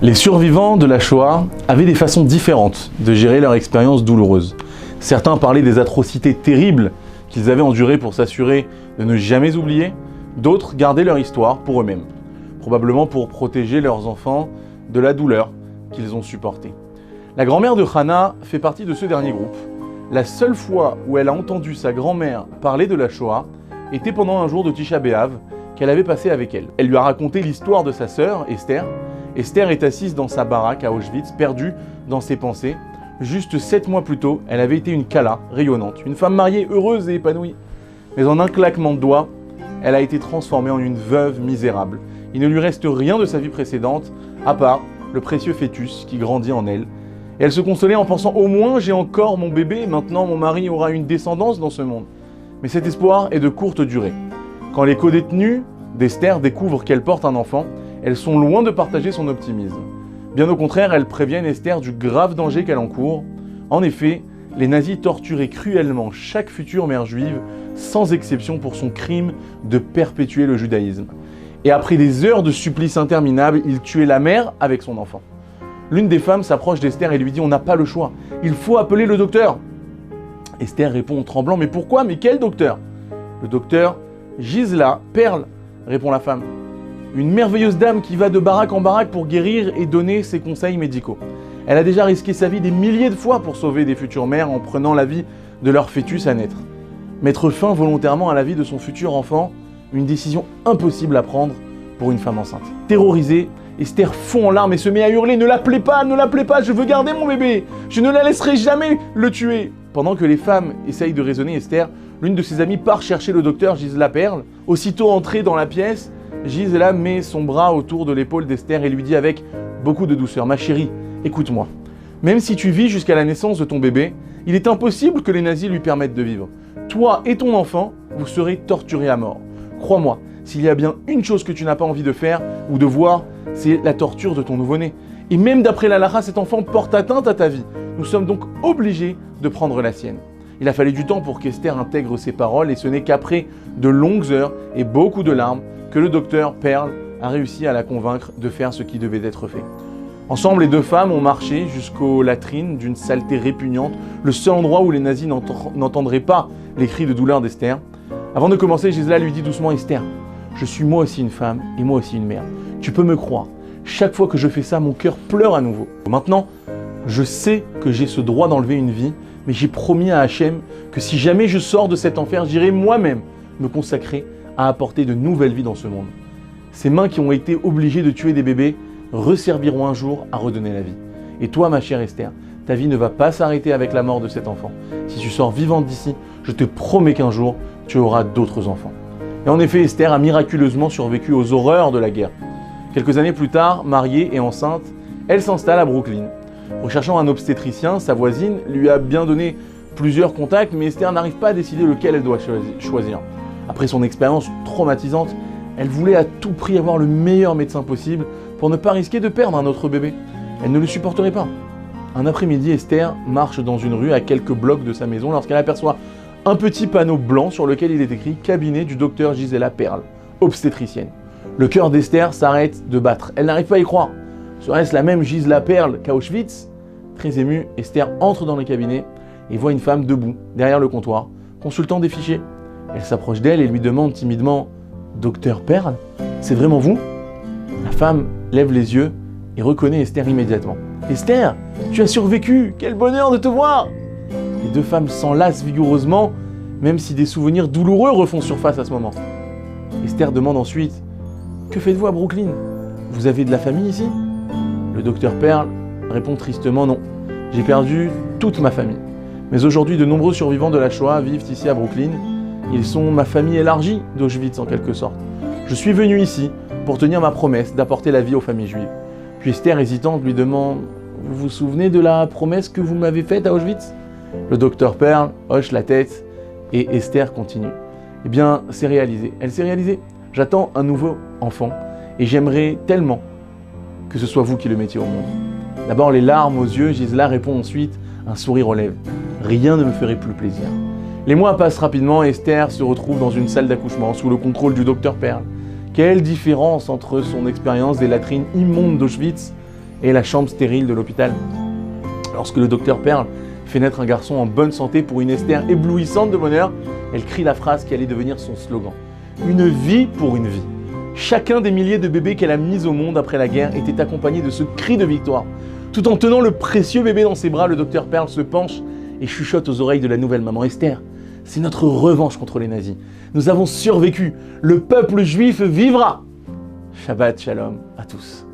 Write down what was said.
Les survivants de la Shoah avaient des façons différentes de gérer leur expérience douloureuse. Certains parlaient des atrocités terribles qu'ils avaient endurées pour s'assurer de ne jamais oublier, d'autres gardaient leur histoire pour eux-mêmes, probablement pour protéger leurs enfants de la douleur qu'ils ont supportée. La grand-mère de Hana fait partie de ce dernier groupe. La seule fois où elle a entendu sa grand-mère parler de la Shoah était pendant un jour de Tisha B'Av qu'elle avait passé avec elle. Elle lui a raconté l'histoire de sa sœur, Esther. Esther est assise dans sa baraque à Auschwitz, perdue dans ses pensées. Juste 7 mois plus tôt, elle avait été une Kala rayonnante, une femme mariée, heureuse et épanouie. Mais en un claquement de doigts, elle a été transformée en une veuve misérable. Il ne lui reste rien de sa vie précédente, à part le précieux fœtus qui grandit en elle. Et elle se consolait en pensant « Au moins j'ai encore mon bébé, maintenant mon mari aura une descendance dans ce monde ». Mais cet espoir est de courte durée. Quand les codétenus d'Esther découvrent qu'elle porte un enfant, elles sont loin de partager son optimisme. Bien au contraire, elles préviennent Esther du grave danger qu'elle encourt. En effet, les nazis torturaient cruellement chaque future mère juive, sans exception pour son crime de perpétuer le judaïsme. Et après des heures de supplices interminables, ils tuaient la mère avec son enfant. L'une des femmes s'approche d'Esther et lui dit « On n'a pas le choix, il faut appeler le docteur ». Esther répond en tremblant « Mais pourquoi? Mais quel docteur ?» « Le docteur Gisela Perle », répond la femme. Une merveilleuse dame qui va de baraque en baraque pour guérir et donner ses conseils médicaux. Elle a déjà risqué sa vie des milliers de fois pour sauver des futures mères en prenant la vie de leur fœtus à naître. Mettre fin volontairement à la vie de son futur enfant, une décision impossible à prendre pour une femme enceinte. Terrorisée, Esther fond en larmes et se met à hurler « Ne l'appelez pas, ne l'appelez pas, je veux garder mon bébé, je ne la laisserai jamais le tuer !» Pendant que les femmes essayent de raisonner Esther, l'une de ses amies part chercher le docteur Gisela Perle. Aussitôt entrée dans la pièce, Gisela met son bras autour de l'épaule d'Esther et lui dit avec beaucoup de douceur « Ma chérie, écoute-moi. Même si tu vis jusqu'à la naissance de ton bébé, il est impossible que les nazis lui permettent de vivre. Toi et ton enfant, vous serez torturés à mort. Crois-moi, s'il y a bien une chose que tu n'as pas envie de faire ou de voir, c'est la torture de ton nouveau-né. Et même d'après la halakha, cet enfant porte atteinte à ta vie. Nous sommes donc obligés de prendre la sienne. » Il a fallu du temps pour qu'Esther intègre ces paroles et ce n'est qu'après de longues heures et beaucoup de larmes que le docteur Perle a réussi à la convaincre de faire ce qui devait être fait. Ensemble, les deux femmes ont marché jusqu'aux latrines d'une saleté répugnante, le seul endroit où les nazis n'entendraient pas les cris de douleur d'Esther. Avant de commencer, Gisela lui dit doucement « Esther, je suis moi aussi une femme et moi aussi une mère. Tu peux me croire, chaque fois que je fais ça, mon cœur pleure à nouveau. Maintenant, je sais que j'ai ce droit d'enlever une vie, mais j'ai promis à Hachem que si jamais je sors de cet enfer, j'irai moi-même me consacrer à apporter de nouvelles vies dans ce monde. Ces mains qui ont été obligées de tuer des bébés resserviront un jour à redonner la vie. Et toi, ma chère Esther, ta vie ne va pas s'arrêter avec la mort de cet enfant. Si tu sors vivante d'ici, je te promets qu'un jour, tu auras d'autres enfants. » Et en effet, Esther a miraculeusement survécu aux horreurs de la guerre. Quelques années plus tard, mariée et enceinte, elle s'installe à Brooklyn. Recherchant un obstétricien, sa voisine lui a bien donné plusieurs contacts, mais Esther n'arrive pas à décider lequel elle doit choisir. Après son expérience traumatisante, elle voulait à tout prix avoir le meilleur médecin possible pour ne pas risquer de perdre un autre bébé. Elle ne le supporterait pas. Un après-midi, Esther marche dans une rue à quelques blocs de sa maison lorsqu'elle aperçoit un petit panneau blanc sur lequel il est écrit « Cabinet du docteur Gisela Perle, obstétricienne ». Le cœur d'Esther s'arrête de battre. Elle n'arrive pas à y croire. Serait-ce la même Gisela Perle qu'à Auschwitz? Très émue, Esther entre dans le cabinet et voit une femme debout, derrière le comptoir, consultant des fichiers. Elle s'approche d'elle et lui demande timidement « Docteur Perle, c'est vraiment vous ?» La femme lève les yeux et reconnaît Esther immédiatement. « Esther, tu as survécu! Quel bonheur de te voir !» Les deux femmes s'enlacent vigoureusement, même si des souvenirs douloureux refont surface à ce moment. Esther demande ensuite « Que faites-vous à Brooklyn? Vous avez de la famille ici ?» Le docteur Perle répond tristement « Non, j'ai perdu toute ma famille. Mais aujourd'hui, de nombreux survivants de la Shoah vivent ici à Brooklyn. Ils sont ma famille élargie d'Auschwitz en quelque sorte. Je suis venu ici pour tenir ma promesse d'apporter la vie aux familles juives. » Puis Esther, hésitante, lui demande « Vous vous souvenez de la promesse que vous m'avez faite à Auschwitz ?» Le docteur Perle hoche la tête et Esther continue. « Eh bien, c'est réalisé. Elle s'est réalisée. J'attends un nouveau enfant et j'aimerais tellement que ce soit vous qui le mettiez au monde. » D'abord les larmes aux yeux, Gisela répond ensuite un sourire aux lèvres. « Rien ne me ferait plus plaisir. » Les mois passent rapidement et Esther se retrouve dans une salle d'accouchement sous le contrôle du docteur Perle. Quelle différence entre son expérience des latrines immondes d'Auschwitz et la chambre stérile de l'hôpital. Lorsque le docteur Pearl fait naître un garçon en bonne santé pour une Esther éblouissante de bonheur, elle crie la phrase qui allait devenir son slogan. Une vie pour une vie. Chacun des milliers de bébés qu'elle a mis au monde après la guerre était accompagné de ce cri de victoire. Tout en tenant le précieux bébé dans ses bras, le docteur Pearl se penche et chuchote aux oreilles de la nouvelle maman Esther. C'est notre revanche contre les nazis. Nous avons survécu. Le peuple juif vivra. Shabbat shalom à tous.